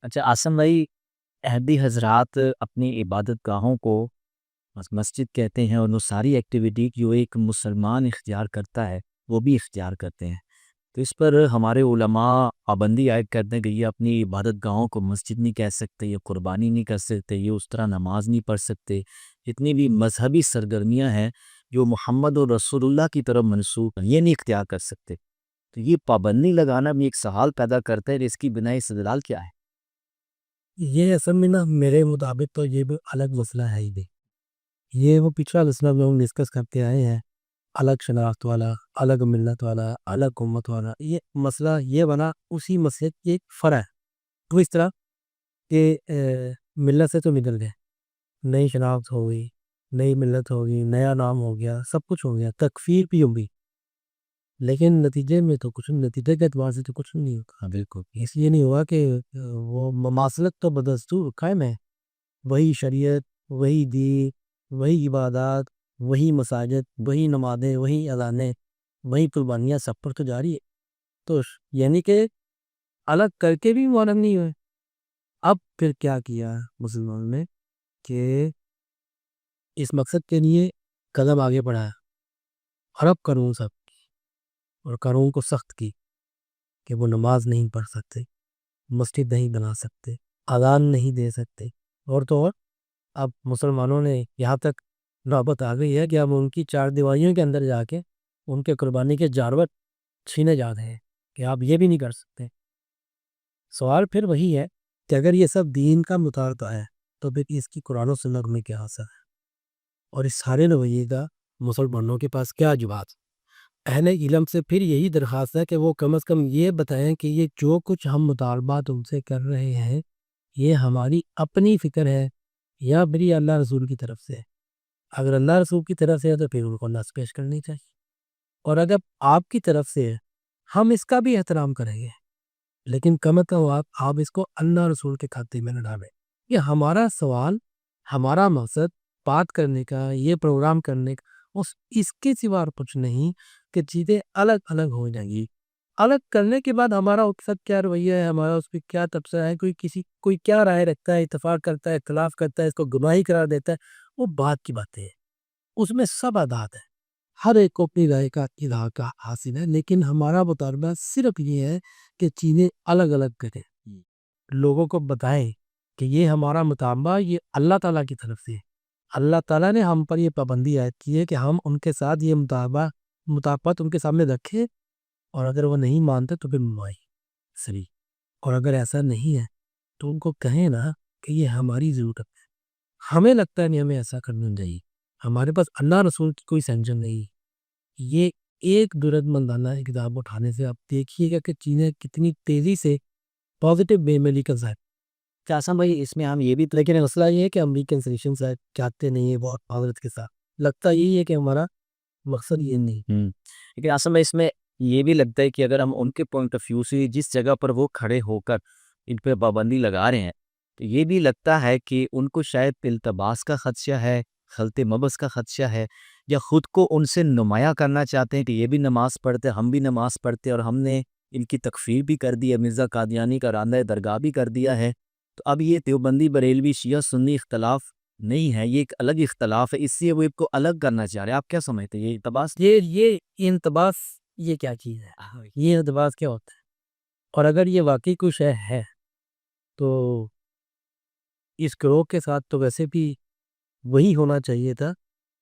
اچھا آسم بھائی، احمدی حضرات اپنی عبادت گاہوں کو مسجد کہتے ہیں، اور وہ ساری ایکٹیویٹی جو ایک مسلمان اختیار کرتا ہے وہ بھی اختیار کرتے ہیں. تو اس پر ہمارے علماء پابندی عائد کرتے ہیں کہ یہ اپنی عبادت گاہوں کو مسجد نہیں کہہ سکتے، یہ قربانی نہیں کر سکتے، یہ اس طرح نماز نہیں پڑھ سکتے. جتنی بھی مذہبی سرگرمیاں ہیں جو محمد اور رسول اللہ کی طرف منسوخ ہیں یہ نہیں اختیار کر سکتے. تو یہ پابندی لگانا بھی ایک سوال پیدا کرتا ہے کہ اس کی بنائی استدلال کیا ہے؟ یہ اصل میں میرے مطابق تو یہ بھی الگ مسئلہ ہے ہی نہیں. یہ وہ پچھلا مسئلہ لوگ ڈسکس کرتے آئے ہیں، الگ شناخت والا، الگ ملت والا، الگ امت والا. یہ مسئلہ یہ بنا اسی مسئلے کی ایک فرع ہے. تو اس طرح کہ ملت سے تو نکل گئے، نئی شناخت ہو گئی، نئی ملت ہو گئی، نیا نام ہو گیا، سب کچھ ہو گیا، تکفیر بھی ہوگی، لیکن نتیجے میں تو کچھ نتیجے کے اعتبار سے تو کچھ نہیں ہوگا. ہاں بالکل. اس لیے نہیں ہوا کہ وہ مماثلت تو بدستور قائم ہے. وہی شریعت، وہی دین، وہی عبادات، وہی مساجد، وہی نمازیں، وہی اذانیں، وہی قربانیاں سب پر تو جاری ہے. تو یعنی کہ الگ کر کے بھی معلوم نہیں ہوئے. اب پھر کیا کیا مسلمانوں نے کہ اس مقصد کے لیے قدم آگے بڑھایا، عرب قانون سب اور قانون کو سخت کی کہ وہ نماز نہیں پڑھ سکتے، مسجد نہیں بنا سکتے، اذان نہیں دے سکتے. اور تو اور اب مسلمانوں نے یہاں تک نوبت آ گئی ہے کہ اب ان کی چار دیواریوں کے اندر جا کے ان کے قربانی کے جانور چھینے جا رہے ہیں کہ آپ یہ بھی نہیں کر سکتے. سوال پھر وہی ہے کہ اگر یہ سب دین کا مطالبہ ہے تو پھر اس کی قرآن و سنت میں کیا اثر ہے، اور اس سارے رویے کا مسلمانوں کے پاس کیا جواب؟ اہل علم سے پھر یہی درخواست ہے کہ وہ کم از کم یہ بتائیں کہ یہ جو کچھ ہم مطالبات ان سے کر رہے ہیں یہ ہماری اپنی فکر ہے یا میری اللہ رسول کی طرف سے ہے. اگر اللہ رسول کی طرف سے ہے تو پھر ان کو نص پیش کرنی چاہیے، اور اگر آپ کی طرف سے ہے ہم اس کا بھی احترام کریں گے، لیکن کم از کم آپ اس کو اللہ رسول کے کھاتے میں نہ ڈالیں. یہ ہمارا سوال، ہمارا مقصد بات کرنے کا، یہ پروگرام کرنے کا اس کے سوا اور کچھ نہیں کہ چیزیں الگ الگ ہو جائیں گی. الگ کرنے کے بعد ہمارا اس وقت کیا رویہ ہے، ہمارا اس پہ کیا تبصرہ ہے، کوئی کیا رائے رکھتا ہے، اتفاق کرتا ہے، اختلاف کرتا ہے، اس کو گناہی قرار دیتا ہے، وہ بات کی باتیں ہیں. اس میں سب آزاد ہے، ہر ایک کو اپنی رائے کا اظہار کا حاصل ہے. لیکن ہمارا مطالبہ صرف یہ ہے کہ چیزیں الگ الگ کریں، لوگوں کو بتائیں کہ یہ ہمارا مطالبہ یہ اللہ تعالیٰ کی طرف سے ہے. اللہ تعالیٰ نے ہم پر یہ پابندی عائد کی ہے کہ ہم ان کے ساتھ یہ مطابقت ان کے سامنے رکھیں، اور اگر وہ نہیں مانتے تو پھر منوائی صحیح. اور اگر ایسا نہیں ہے تو ان کو کہیں نا کہ یہ ہماری ضرورت ہے، ہمیں لگتا ہے نہیں ہمیں ایسا کرنا چاہیے، ہمارے پاس اللہ رسول کی کوئی سینکشن نہیں. یہ ایک جرات مندانہ کتاب اٹھانے سے آپ دیکھیے گا کہ چیزیں کتنی تیزی سے پازیٹیو وے میں لکھا جائے. آسم بھائی اس میں ہم یہ بھی لیکن مسئلہ یہ ہے کہ امریکن سلیکشن صاحب چاہتے نہیں ہیں بہت حضرت کے ساتھ. لگتا یہی ہے کہ ہمارا مقصد یہ نہیں. لیکن آسم بھائی اس میں یہ بھی لگتا ہے کہ اگر ہم ان کے پوائنٹ آف ویو سے جس جگہ پر وہ کھڑے ہو کر ان پہ پابندی لگا رہے ہیں تو یہ بھی لگتا ہے کہ ان کو شاید التباس کا خدشہ ہے، خلط مبس کا خدشہ ہے، یا خود کو ان سے نمایاں کرنا چاہتے ہیں کہ یہ بھی نماز پڑھتے، ہم بھی نماز پڑھتے، اور ہم نے ان کی تکفیر بھی کر دی ہے، مرزا قادیانی کا راندہ درگاہ بھی کر دیا ہے. تو اب یہ دیوبندی بریلوی شیعہ سنی اختلاف نہیں ہے، یہ ایک الگ اختلاف ہے، اس لیے وہ ایک کو الگ کرنا چاہ رہے ہیں. آپ کیا سمجھتے ہیں یہ التباس؟ یہ انتباس یہ کیا چیز ہے، یہ انتباس کیا ہوتا ہے؟ اور اگر یہ واقعی کچھ ہے تو اس گروہ کے ساتھ تو ویسے بھی وہی ہونا چاہیے تھا،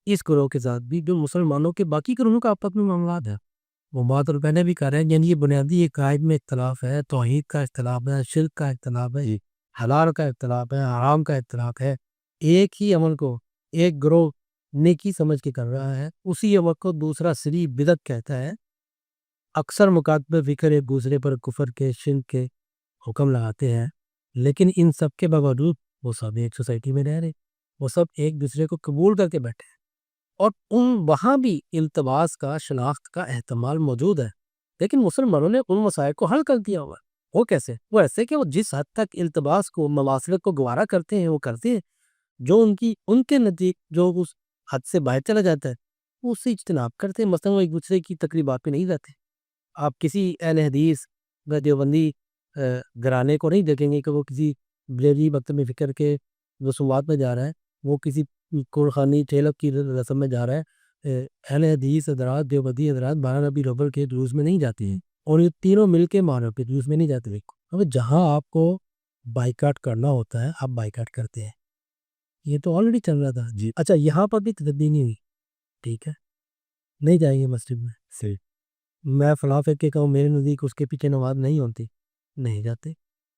اس گروہ کے ساتھ بھی جو مسلمانوں کے باقی گروہوں کا آپس میں معاملات ہے. وہ بات اور پہلے بھی کر رہے ہیں، یعنی یہ بنیادی عقائد میں اختلاف ہے، توحید کا اختلاف ہے، شرک کا اختلاف ہے، حلال کا اختلاف ہے، حرام کا اختلاف ہے. ایک ہی عمل کو ایک گروہ نیکی سمجھ کے کر رہا ہے، اسی عمل کو دوسرا صریح بدعت کہتا ہے. اکثر مکاتبہ فکر ایک دوسرے پر کفر کے، شرک کے حکم لگاتے ہیں، لیکن ان سب کے باوجود وہ سب ایک سوسائٹی میں رہ رہے، وہ سب ایک دوسرے کو قبول کر کے بیٹھے ہیں، اور وہاں بھی التباس کا، شناخت کا احتمال موجود ہے. لیکن مسلمانوں نے ان مسائل کو حل کر دیا ہوا. وہ کیسے؟ وہ ایسے کہ وہ جس حد تک التباس کو، مماثلت کو گوارا کرتے ہیں وہ کرتے ہیں، جو ان کے نزدیک جو اس حد سے باہر چلا جاتا ہے وہ اس سے اجتناب کرتے ہیں. مثلا وہ ایک دوسرے کی تقریبات پہ نہیں جاتے. آپ کسی اہل حدیث دیوبندی گھرانے کو نہیں دیکھیں گے کہ وہ کسی بریلوی مکتب فکر کے رسومات میں جا رہا ہے، وہ کسی قرخانی ٹھیلب کی رسم میں جا رہا ہے۔ اہل حدیث حضرات، دیوبندی حضرات 12 ربیع الاول کے دروس میں نہیں جاتے ہیں، اور یہ تینوں مل کے محرم کے دروس میں نہیں جاتے۔ اب جہاں آپ کو بائیکاٹ کرنا ہوتا ہے آپ بائیکاٹ کرتے ہیں، یہ تو آلریڈی چل رہا تھا جی۔ اچھا یہاں پر بھی تبدیلی نہیں ہوئی، ٹھیک ہے، نہیں جائیں گے مسجد میں، صحیح، میں فلاں فرقے کا ہوں، میرے نزدیک اس کے پیچھے نماز نہیں ہوتی، نہیں جاتے۔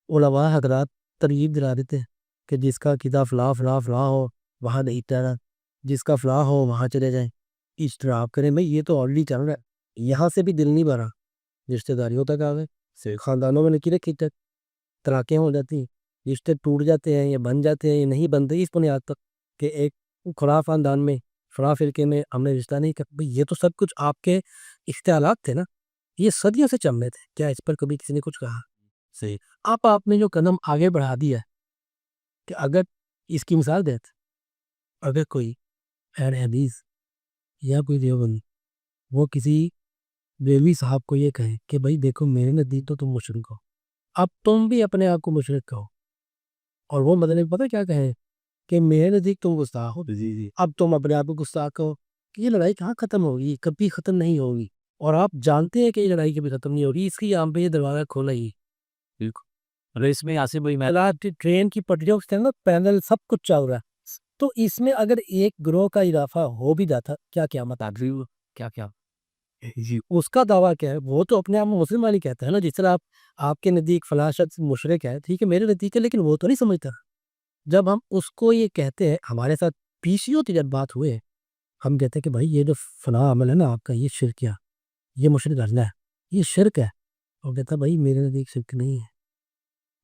علماء حضرات ترغیب دلا دیتے ہیں کہ جس کا عقیدہ فلاں فلاں فلاں ہو وہاں نہیں ٹھہرا، جس کا فلاں ہو وہاں چلے جائیں، اشتراک کریں۔ بھائی یہ تو آلریڈی چل رہا ہے، یہاں سے بھی دل نہیں بھرا، رشتہ داریوں تک آ گئے، خاندانوں میں لکیریں کھینچ، طلاقیں ہو جاتی ہیں، رشتے ٹوٹ جاتے ہیں یا بن جاتے ہیں یا نہیں بنتے اس بنیاد پر کہ ایک فلاں خاندان میں فلاں فرقے میں ہم نے رشتہ نہیں کر۔ بھئی یہ تو سب کچھ آپ کے اختیارات تھے نا، یہ صدیوں سے چل رہے تھے، کیا اس پر کبھی کسی نے کچھ کہا؟ صحیح، آپ نے جو قدم آگے بڑھا دیا کہ اگر اس کی مثال دیتے، اگر کوئی اہل حدیث یا کوئی دیوبند وہ کسی بریلوی صاحب کو یہ کہے کہ بھائی دیکھو میرے نزدیک تو تم مشرک ہو، اب تم بھی اپنے آپ کو مشرک کہو، اور وہ مطلب پتہ کیا کہیں کہ میرے نزدیک تم گستاخ ہو، اب تم اپنے آپ کو گستاخ کہو، کہ یہ لڑائی کہاں ختم ہوگی، کبھی ختم نہیں ہوگی، اور آپ جانتے ہیں کہ یہ لڑائی کبھی ختم نہیں ہوگی، اس کی یہاں پہ یہ دروازہ کھولا ہی۔ بالکل، اگر اس میں آصف بھائی میں ٹرین کی پٹریوں کے پینل سب کچھ چل رہا ہے، تو اس میں اگر ایک گروہ کا اضافہ ہو بھی جاتا کیا قیامت آ گئی، کیا جی اس کا دعویٰ کیا ہے، وہ تو اپنے آپ میں مسلم والی کہتا ہے نا، جس طرح آپ کے نزدیک فلاں شخص مشرک ہے، ٹھیک ہے میرے نزدیک ہے، لیکن وہ تو نہیں سمجھتا۔ جب ہم اس کو یہ کہتے ہیں، ہمارے ساتھ پیشیوں تجربات ہوئے، ہم کہتے ہیں کہ بھائی یہ جو فلاں عمل ہے نا آپ کا، یہ شرک ہے، یہ مشرک اللہ ہے، یہ شرک ہے، اور کہتا ہے بھائی میرے نزدیک شرک نہیں ہے،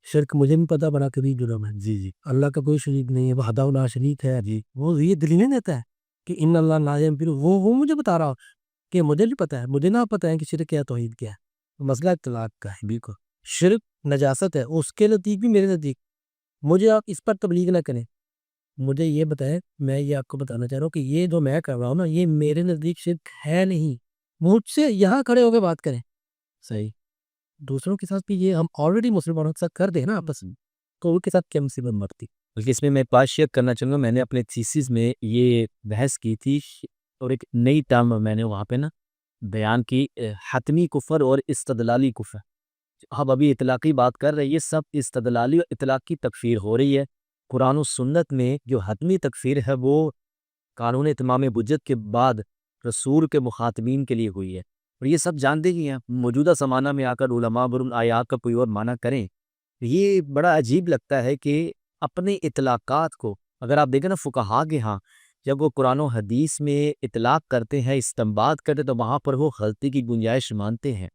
شرک مجھے نہیں پتا بڑا کبھی جرم ہے، جی جی اللہ کا کوئی شریک نہیں ہے، وحدہ لا شریک ہے، جی وہ یہ دلیلیں دیتا ہے کہ ان اللہ لا یغفر، وہ مجھے بتا رہا کہ مجھے نہیں پتا ہے، مجھے نہ پتا ہے کہ شرک کیا توحید کیا ہے، مسئلہ اطلاق کا ہے۔ بالکل، شرک نجاست ہے اس کے نزدیک بھی میرے نزدیک، مجھے آپ اس پر تبلیغ نہ کریں، مجھے یہ بتائیں، میں یہ آپ کو بتانا چاہ رہا ہوں کہ یہ جو میں کر رہا ہوں نا یہ میرے نزدیک شرک ہے نہیں، مجھ سے یہاں کھڑے ہو کے بات کریں، صحیح، دوسروں کے ساتھ بھی یہ ہم آلریڈی مسلمانوں کے ساتھ کر دیں نا آپس میں، تو ان کے ساتھ کیا مصیبت مرتی۔ بلکہ اس میں میں بات شیئر کرنا چاہوں گا، میں نے اپنے تھیسس میں یہ بحث کی تھی، اور ایک نئی ٹرم میں نے وہاں پہ نا بیان کی، حتمی کفر اور استدلالی کفر۔ ہم ابھی اطلاقی بات کر رہے ہیں، یہ سب استدلالی اور اطلاقی تکفیر ہو رہی ہے۔ قرآن و سنت میں جو حتمی تکفیر ہے وہ قانون اتمام حجت کے بعد رسول کے مخاطبین کے لیے ہوئی ہے، اور یہ سب جانتے ہی ہیں۔ موجودہ زمانہ میں آ کر علماء برن آیات کا کوئی اور معنی کریں، یہ بڑا عجیب لگتا ہے کہ اپنے اطلاقات کو اگر آپ دیکھیں نا فقہا کے ہاں جب وہ قرآن و حدیث میں اطلاق کرتے ہیں، استنباط کرتے، تو وہاں پر وہ غلطی کی گنجائش مانتے ہیں،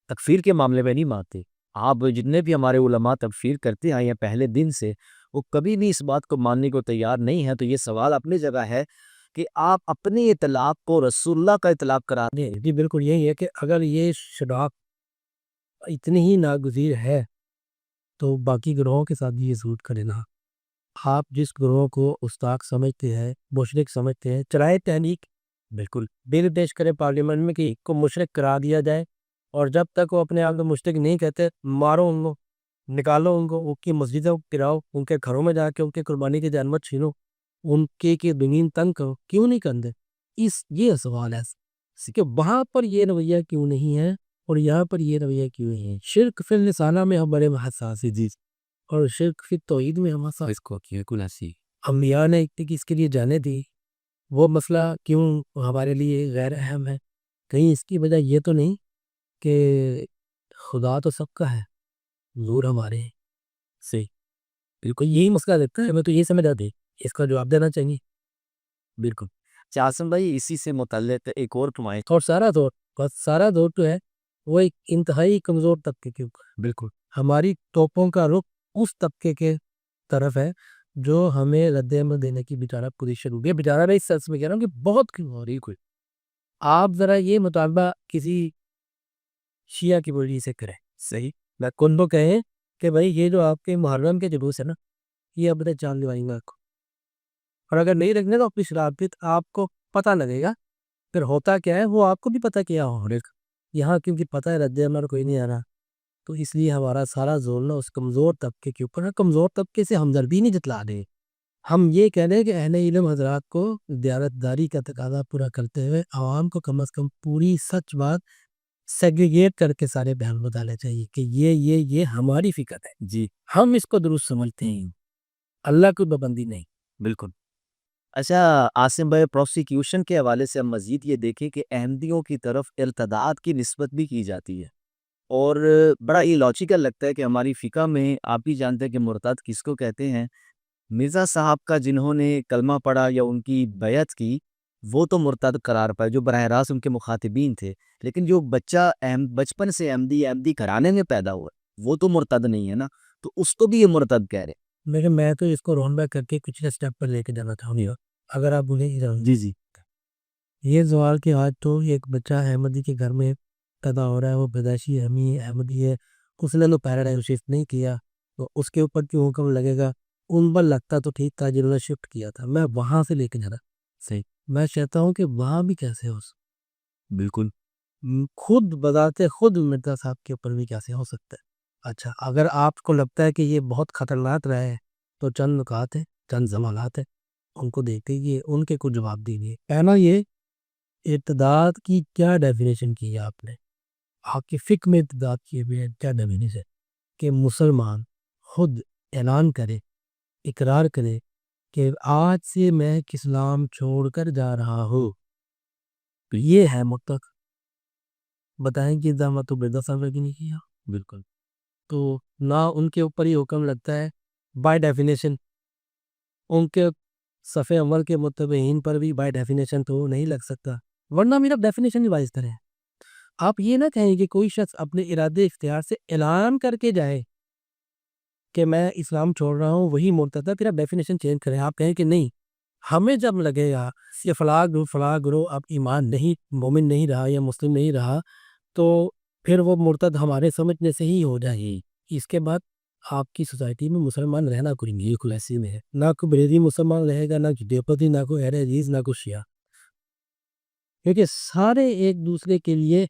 تکفیر کے معاملے میں نہیں مانتے۔ آپ جتنے بھی ہمارے علماء تکفیر کرتے آئے ہیں پہلے دن سے، وہ کبھی بھی اس بات کو ماننے کو تیار نہیں ہے۔ تو یہ سوال اپنی جگہ ہے کہ آپ اپنے اطلاق کو رسول اللہ کا اطلاق کرا دیں۔ جی بالکل یہی ہے کہ اگر یہ شراک اتنی ہی ناگزیر ہے تو باقی گروہوں کے ساتھ بھی یہ ضرور کرے نا۔ آپ جس گروہ کو استاق سمجھتے ہیں، مشرک سمجھتے ہیں، چرائے تحریک بالکل بل پیش کرے پارلیمنٹ میں کہ ایک کو مشرک کرا دیا جائے، اور جب تک وہ اپنے آپ کو مشرک نہیں کہتے مارو ان کو، نکالو ان کو، ان کی مسجدوں کو گراؤ، ان کے گھروں میں جا کے ان کے قربانی کے جانور چھینو، ان کے زمین تنگ کرو، کیوں نہیں کرتے؟ یہ سوال ہے کہ وہاں پر یہ رویہ کیوں نہیں ہے اور یہاں پر یہ رویہ کیوں نہیں ہے۔ شرک فی النسانہ میں ہم بڑے حساس ہیں جی، اور شرک فی توحید میں ہم حساس کو انبیاء نے اس کے لیے جانے دی، وہ مسئلہ کیوں ہمارے لیے غیر اہم ہے؟ کہیں اس کی وجہ یہ تو نہیں کہ خدا تو سب کا ہے، حضور ہمارے ہیں، صحیح، بالکل یہی مسئلہ دیکھتا ہے، ہمیں تو یہ سمجھ آتی، اس کا جواب دینا چاہیے۔ بالکل عاصم بھائی اسی سے متعلق ایک اور تمہیں اور سارا دور تو ہے وہ ایک انتہائی کمزور طبقے کے اوپر، بالکل ہماری توپوں کا رخ اس طبقے کے طرف ہے جو ہمیں رد عمل دینے کی بیچارہ پوزیشن ہو گئی، بیچارہ میں اس سلس میں کہہ رہا ہوں کہ بہت کیوں ہو رہی کوئی۔ آپ ذرا یہ مطالبہ کسی شیعہ کی بولی سے کریں، صحیح، میں کن کو کہیں کہ بھائی یہ جو آپ کے محرم کے جلوس ہے نا، یہ اپنے جان لوائیں گا آپ کو، اور اگر نہیں رکھنے تو اپنی شرافت آپ کو پتہ لگے گا، پھر ہوتا کیا ہے وہ آپ کو بھی پتہ کیا ہو رہا ہے۔ یہاں کیونکہ پتہ ہے رد عمل کوئی نہیں آ رہا، تو اس لیے ہمارا سارا زور نا اس کمزور طبقے کے اوپر ہے. کمزور طبقے سے ہمدردی نہیں جتلا رہے, ہم یہ کہہ رہے ہیں کہ اہل علم حضرات کو دیانتداری کا تقاضا پورا کرتے ہوئے عوام کو کم از کم پوری سچ بات سیگریگیٹ کر کے سارے بیان بتانے چاہیے کہ یہ ہماری فکر ہے, جی ہم اس کو درست سمجھتے ہیں, اللہ کی پابندی نہیں. بالکل. اچھا عاصم بھائی, پروسیکیوشن کے حوالے سے ہم مزید یہ دیکھیں کہ احمدیوں کی طرف ارتداد کی نسبت بھی کی جاتی ہے, اور بڑا یہ لاجیکل لگتا ہے کہ ہماری فقہ میں آپ بھی جانتے ہیں کہ مرتد کس کو کہتے ہیں. مرزا صاحب کا جنہوں نے کلمہ پڑھا یا ان کی بیعت کی وہ تو مرتد قرار پائے, جو براہ راست ان کے مخاطبین تھے, لیکن جو بچہ بچپن سے احمدی گھرانے میں پیدا ہوا وہ تو مرتد نہیں ہے نا, تو اس کو بھی یہ مرتد کہہ رہے. لیکن میں تو اس کو رون بیک کر کے کچھ اسٹیپ پر لے کے جانا چاہوں گا, اگر آپ بولیں جی جی یہ سوال کہ آج تو ایک بچہ احمدی کے گھر میں پیدا ہو رہا ہے, وہ پیدائشی احمدی ہے, اس نے تو پیراڈائم شفٹ نہیں کیا, تو اس کے اوپر کیوں حکم لگے گا؟ ان پر لگتا تو ٹھیک تھا جنہوں نے شفٹ کیا تھا, میں وہاں سے لے کے جانا صحیح میں چاہتا ہوں کہ وہاں بھی کیسے ہو بالکل خود بذات خود مرزا صاحب کے اوپر بھی کیسے ہو سکتا ہے. اچھا اگر آپ کو لگتا ہے کہ یہ بہت خطرناک رہا ہے تو چند نکات ہیں, چند زمانات ہیں, ان کو دیکھ کے ان کے کچھ جواب دیجیے. پہلا یہ ارتداد کی کیا ڈیفینیشن کی ہے آپ نے, آپ کی فکر میں ارتداد کی ہے کیا ڈیفینیشن ہے کہ مسلمان خود اعلان کرے, اقرار کرے کہ آج سے میں اسلام چھوڑ کر جا رہا ہوں, تو یہ ہے مرتد. بتائیں کہ دعوت تو مرزا صاحب نے نہیں کیا, بالکل تو نہ ان کے اوپر ہی حکم لگتا ہے بائی ڈیفینیشن, ان کے صفحے عمل کے متبعین پر بھی بائی ڈیفینیشن تو نہیں لگ سکتا, ورنہ میرا ڈیفینیشن ہی وائز ہے. آپ یہ نہ کہیں کہ کوئی شخص اپنے ارادے اختیار سے اعلان کر کے جائے کہ میں اسلام چھوڑ رہا ہوں وہی مرتد ہے, پھر آپ ڈیفینیشن چینج کریں. آپ کہیں کہ نہیں, ہمیں جب لگے گا یہ فلاں گروہ اب ایمان نہیں, مومن نہیں رہا یا مسلم نہیں رہا, تو پھر وہ مرتد ہمارے سمجھنے سے ہی ہو جائے گی. اس کے بعد آپ کی سوسائٹی میں مسلمان رہنا کوئی نہیں, خلاصی میں ہے, نہ کوئی بریلوی مسلمان رہے گا, نہ کوئی دیوبندی, نہ کوئی اہل حدیث, نہ کوئی شیعہ, کیونکہ سارے ایک دوسرے کے لیے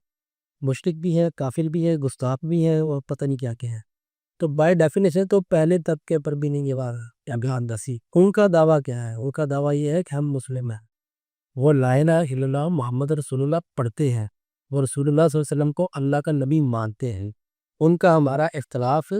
مشرک بھی ہے, کافر بھی ہے, گستاخ بھی ہے, اور پتہ نہیں کیا کیا ہے. تو بائی ڈیفینیشن تو پہلے طبقے پر بھی نہیں یہ بیان دسی. ان کا دعویٰ کیا ہے؟ ان کا دعویٰ یہ ہے کہ ہم مسلم ہیں, وہ لا الہ الا اللہ محمد رسول اللہ پڑھتے ہیں, وہ رسول اللہ صلی اللہ علیہ وسلم کو اللہ کا نبی مانتے ہیں. ان کا ہمارا اختلاف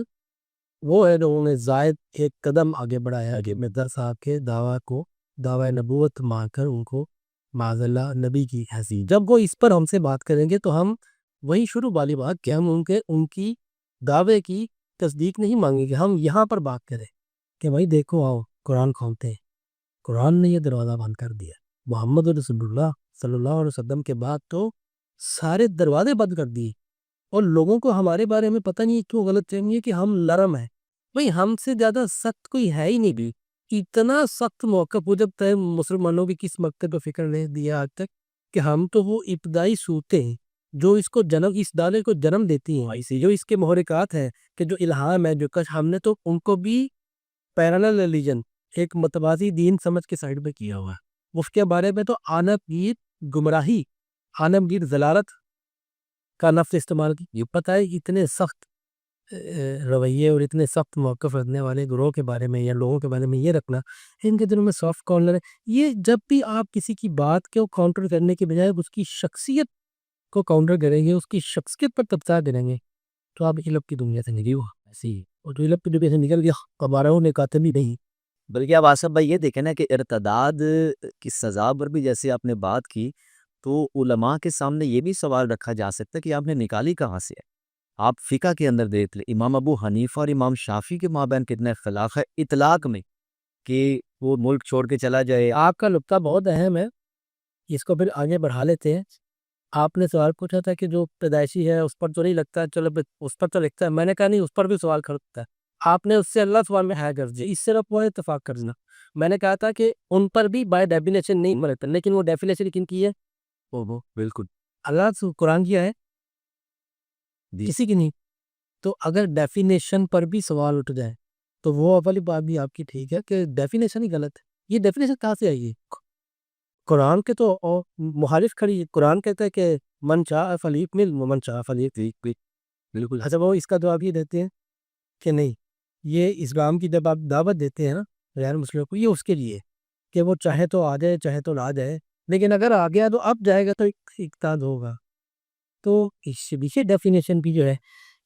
وہ ہے جو انہوں نے زائد ایک قدم آگے بڑھایا کہ مرزا صاحب کے دعویٰ کو دعوی نبوت مان کر ان کو معاذ اللہ نبی کی حیثیت. جب وہ اس پر ہم سے بات کریں گے تو ہم وہی شروع والی بات کہ ہم ان کی دعوے کی تصدیق نہیں مانگیں گے, ہم یہاں پر بات کریں کہ بھائی دیکھو آؤ قرآن کھولتے ہیں, قرآن نے یہ دروازہ بند کر دیا. محمد رسول اللہ صلی اللہ علیہ وسلم کے بعد تو سارے دروازے بند کر دیے, اور لوگوں کو ہمارے بارے میں پتہ نہیں کیوں غلط فہمی ہے کہ ہم نرم ہیں. بھئی ہم سے زیادہ سخت کوئی ہے ہی نہیں بھی, اتنا سخت موقف ہو جب تک مسلمانوں کی کس مقصد پہ فکر نہیں دیا آج تک کہ ہم تو وہ ابتدائی صورتیں ہیں جو اس کو اس دعوے کو جنم دیتی ہیں, اسی جو اس کے محرکات ہیں کہ جو الہام ہے جو کچھ ہم نے تو ان کو بھی پیرالل ریلیجن ایک متوازی دین سمجھ کے سائڈ پہ کیا ہوا ہے. اس کے بارے میں تو عالمگیر گمراہی, عالمگیر ضلالت کا لفظ استعمال کی. یہ پتہ ہے اتنے سخت رویے اور اتنے سخت موقف رکھنے والے گروہ کے بارے میں یا لوگوں کے بارے میں یہ رکھنا ان کے دنوں میں سافٹ کارنر ہے. یہ جب بھی آپ کسی کی بات کو کاؤنٹر کرنے کے بجائے اس کی شخصیت کو کاؤنٹر کریں گے, اس کی شخصیت پر تبصرہ دیں گے, تو آپ علم کی دنیا سے نکل ایسی ہی, اور جو علم کی دنیا سے نکل گیا ہمارا وہ نکاتے بھی نہیں. بلکہ اب آصف بھائی یہ دیکھیں نا کہ ارتداد کی سزا پر بھی جیسے آپ نے بات کی, تو علماء کے سامنے یہ بھی سوال رکھا جا سکتا ہے کہ آپ نے نکالی کہاں سے ہے. آپ فقہ کے اندر دیکھ لیں, امام ابو حنیفہ اور امام شافعی کے مابین کتنا اختلاف ہے اطلاق میں کہ وہ ملک چھوڑ کے چلا جائے. آپ کا نقطہ بہت اہم ہے, اس کو پھر آگے بڑھا لیتے ہیں. آپ نے سوال پوچھا تھا کہ جو پیدائشی ہے اس پر تو نہیں لگتا, چلو اس پر تو لگتا ہے. میں نے کہا نہیں, اس پر بھی سوال کھڑتا ہے. آپ نے اس سے اللہ سوال میں ہے کر دیا, اس سے وہ اتفاق کر دینا. میں نے کہا تھا کہ ان پر بھی بائی ڈیفینیشن نہیں مرتا, لیکن وہ ڈیفینیشن کن کی ہے؟ وہ بالکل اللہ سے قرآن کیا ہے, جی کسی کی نہیں. تو اگر ڈیفینیشن پر بھی سوال اٹھ جائے تو وہ والی بات بھی آپ کی ٹھیک ہے کہ ڈیفینیشن ہی غلط ہے. یہ ڈیفینیشن کہاں سے آئی ہے؟ قرآن کے تو مخالف کھڑی ہے. قرآن کہتا ہے کہ من چاہ فلیق مل من چاہ فلیق. بالکل اچھا وہ اس کا جواب یہ دیتے ہیں کہ نہیں، یہ اسلام کی جب آپ دعوت دیتے ہیں نا غیر مسلموں کو، یہ اس کے لیے کہ وہ چاہے تو آ جائے چاہے تو نہ جائے، لیکن اگر آ گیا تو اب جائے گا تو اقتاد ہوگا. تو اس پیچھے ڈیفینیشن بھی جو ہے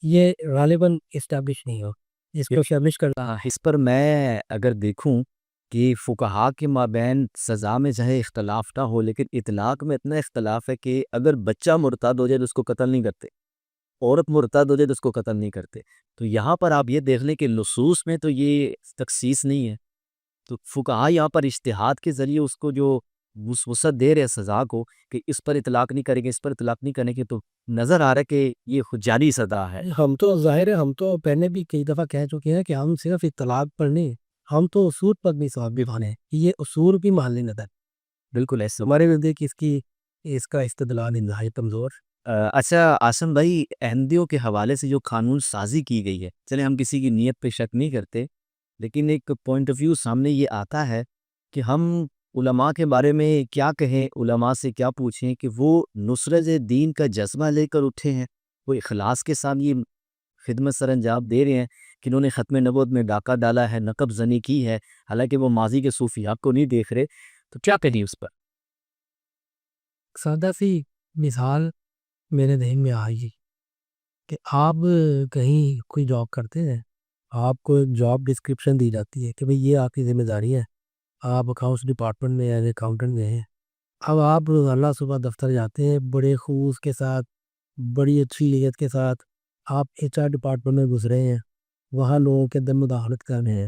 یہ غالباً اسٹیبلش نہیں ہو، اس کو اسٹیبلش کرنا. اس پر میں اگر دیکھوں کہ فقہا کے مابین سزا میں چاہے اختلاف نہ ہو، لیکن اطلاق میں اتنا اختلاف ہے کہ اگر بچہ مرتد ہو جائے تو اس کو قتل نہیں کرتے، عورت مرتد ہو جائے تو اس کو قتل نہیں کرتے. تو یہاں پر آپ یہ دیکھ لیں کہ نصوص میں تو یہ تخصیص نہیں ہے، تو فقہا یہاں پر اجتہاد کے ذریعے اس کو جو وسعت دے رہے ہیں سزا کو کہ اس پر اطلاق نہیں کریں گے، اس پر اطلاق نہیں کریں گے، تو نظر آ رہا ہے کہ یہ خود جاری سزا ہے. ہم تو ظاہر ہے ہم تو پہلے بھی کئی دفعہ کہہ چکے ہیں کہ ہم صرف اطلاق پر نہیں، ہم تو اصول پر بھی ثواب بھی مانے، یہ اصول بھی مان لیں نظر. بالکل ایسا. ہمارے نزدیک اس کا استدلال انتہائی کمزور. اچھا آسم بھائی، احمدیوں کے حوالے سے جو قانون سازی کی گئی ہے، چلے ہم کسی کی نیت پہ شک نہیں کرتے، لیکن ایک پوائنٹ آف ویو سامنے یہ آتا ہے کہ ہم علماء کے بارے میں کیا کہیں، علماء سے کیا پوچھیں کہ وہ نصرت دین کا جذبہ لے کر اٹھے ہیں، وہ اخلاص کے ساتھ یہ خدمت سر انجام دے رہے ہیں کہ انہوں نے ختم نبوت میں ڈاکہ ڈالا ہے، نقب زنی کی ہے، حالانکہ وہ ماضی کے صوفیاء کو نہیں دیکھ رہے، تو کیا کہیں اس پر؟ سادہ سی مثال میرے ذہن میں آئی کہ آپ کہیں کوئی جاب کرتے ہیں، آپ کو جاب ڈسکرپشن دی جاتی ہے کہ بھئی یہ آپ کی ذمہ داری ہے، آپ اکاؤنٹس ڈپارٹمنٹ میں ایز اکاؤنٹنٹ گئے ہیں. اب آپ اللہ صبح دفتر جاتے ہیں بڑے خلوص کے ساتھ، بڑی اچھی نیت کے ساتھ، آپ ایچ آر ڈپارٹمنٹ میں گزرے ہیں، وہاں لوگوں کے اندر مداخلت کر رہے ہیں.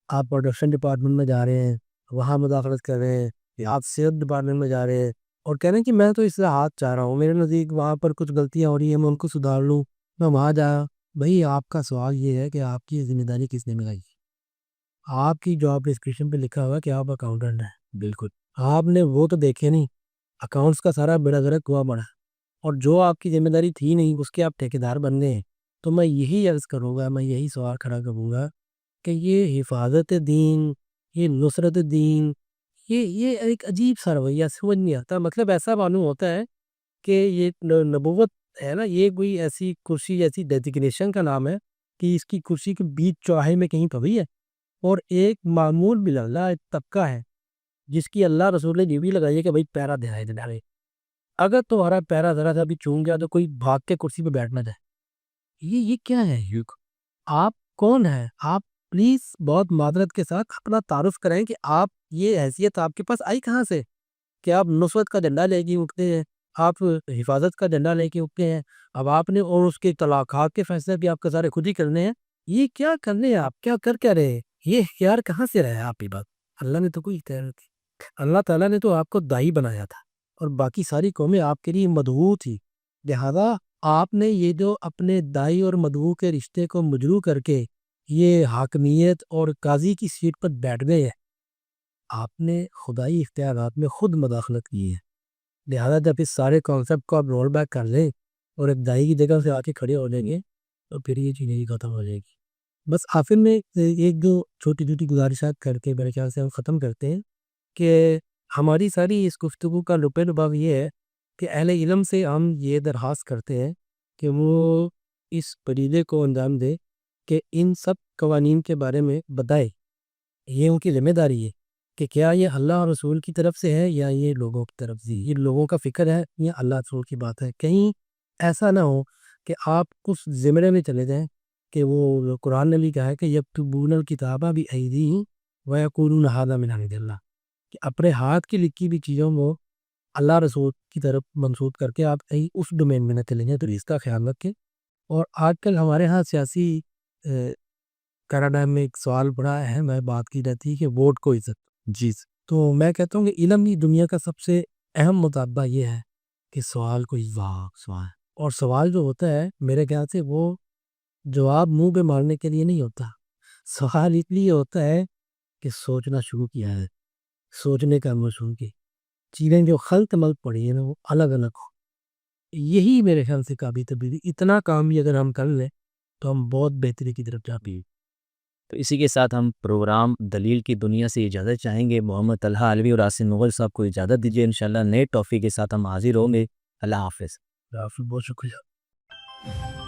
آپ پروڈکشن ڈپارٹمنٹ میں جا رہے ہیں، وہاں مداخلت کر رہے ہیں. آپ سیلز ڈپارٹمنٹ میں جا رہے ہیں اور کہہ رہے ہیں کہ میں تو اس سے ہاتھ چاہ رہا ہوں، میرے نزدیک وہاں پر کچھ غلطیاں ہو رہی ہیں، میں ان کو سدھار لوں، میں وہاں جایا. بھئی آپ کا سوال یہ ہے کہ آپ کی ذمہ داری کس نے ملائی؟ آپ کی جاب ڈسکرپشن پہ لکھا ہوا ہے کہ آپ اکاؤنٹنٹ ہیں. بالکل. آپ نے وہ تو دیکھے نہیں، اکاؤنٹس کا سارا بیڑا غرق ہوا پڑا، اور جو آپ کی ذمہ داری تھی نہیں اس کے آپ ٹھیکیدار بن گئے ہیں. تو میں یہی عرض کروں گا، میں یہی سوال کھڑا کروں گا کہ یہ حفاظت دین، یہ نصرت دین، یہ ایک عجیب سا رویہ سمجھ نہیں آتا. مطلب ایسا معلوم ہوتا ہے کہ یہ نبوت ہے نا، یہ کوئی ایسی کرسی، ایسی ڈیزگنیشن کا نام ہے کہ اس کی کرسی کے بیچ چوراہے میں کہیں پڑی ہے، اور ایک معمول باللہ ایک طبقہ ہے جس کی اللہ رسول نے ڈیوٹی لگائی ہے کہ بھائی پیرا دہائے ڈالے. اگر تمہارا پیرا ذرا سا بھی چون گیا تو کوئی بھاگ کے کرسی پہ بیٹھ نہ جائے. یہ کیا ہے؟ آپ کون ہیں؟ آپ پلیز بہت معذرت کے ساتھ اپنا تعارف کریں کہ آپ یہ حیثیت آپ کے پاس آئی کہاں سے کہ آپ نصرت کا جھنڈا لے کے اٹھتے ہیں، آپ حفاظت کا جھنڈا لے کے اٹھتے ہیں. اب آپ نے اور اس کے طلاقات کے فیصلے بھی آپ کے سارے خود ہی کرنے ہیں. یہ کیا کرنے ہیں آپ؟ کیا رہے ہیں؟ یہ اختیار کہاں سے رہا ہے آپ کی بات؟ اللہ نے تو کوئی اختیار نہیں. اللہ تعالیٰ نے تو آپ کو دائی بنایا تھا اور باقی ساری قومیں آپ کے لیے مدعو تھی. لہذا آپ نے یہ جو اپنے دائی اور مدعو کے رشتے کو مجروح کر کے یہ حاکمیت اور قاضی کی سیٹ پر بیٹھ گئے ہیں، آپ نے خدائی اختیارات میں خود مداخلت کی ہے. لہذا جب اس سارے کانسیپٹ کو آپ رول بیک کر لیں اور ایک دائی کی جگہ سے آ کے کھڑے ہو جائیں گے تو پھر یہ چیزیں ہی ختم ہو جائے گی. بس آخر میں ایک جو چھوٹی چھوٹی گزارشات کر کے میرے خیال سے ہم ختم کرتے ہیں کہ ہماری ساری اس گفتگو کا لب لباب یہ ہے کہ اہل علم سے ہم یہ درخواست کرتے ہیں کہ وہ اس پریدے کو انجام دے کہ ان سب قوانین کے بارے میں بتائے. یہ ان کی ذمہ داری ہے کہ کیا یہ اللہ اور رسول کی طرف سے ہے یا یہ لوگوں کی طرف سے، یہ لوگوں کا فکر ہے یا اللہ رسول کی بات ہے. کہیں ایسا نہ ہو کہ آپ اس زمرے میں چلے جائیں کہ وہ قرآن نے بھی کہا ہے کہ یکتبون الکتاب بایدیہم ویقولون ھذا من عند اللہ، کہ اپنے ہاتھ کی لکھی بھی چیزوں کو اللہ رسول کی طرف منسوب کر کے آپ کہیں اس ڈومین میں نہ چلیں گے. تو اس کا خیال رکھیں. اور آج کل ہمارے ہاں سیاسی پیراڈائم میں ایک سوال بڑا اہم ہے، بات کی جاتی ہے کہ ووٹ کو عزت. جی. تو میں کہتا ہوں کہ علم کی دنیا کا سب سے اہم مطالبہ یہ ہے کہ سوال کو سوال، اور سوال جو ہوتا ہے میرے خیال سے وہ جواب منہ پہ مارنے کے لیے نہیں ہوتا. سوال اس لیے ہوتا ہے کہ سوچنا شروع کیا ہے، سوچنے کا عمل شروع کی، چیزیں جو خلط ملط پڑی ہیں نا وہ الگ الگ ہو. یہی میرے خیال سے قابل تبدیلی. اتنا کام بھی اگر ہم کر لیں تو ہم بہت بہتری کی طرف جاتے ہیں. تو اسی کے ساتھ ہم پروگرام دلیل کی دنیا سے اجازت چاہیں گے. محمد طلحہ علوی اور آصف مغل صاحب کو اجازت دیجیے. انشاءاللہ نئے ٹاپک کے ساتھ ہم حاضر ہوں گے. اللہ حافظ. بہت شکریہ.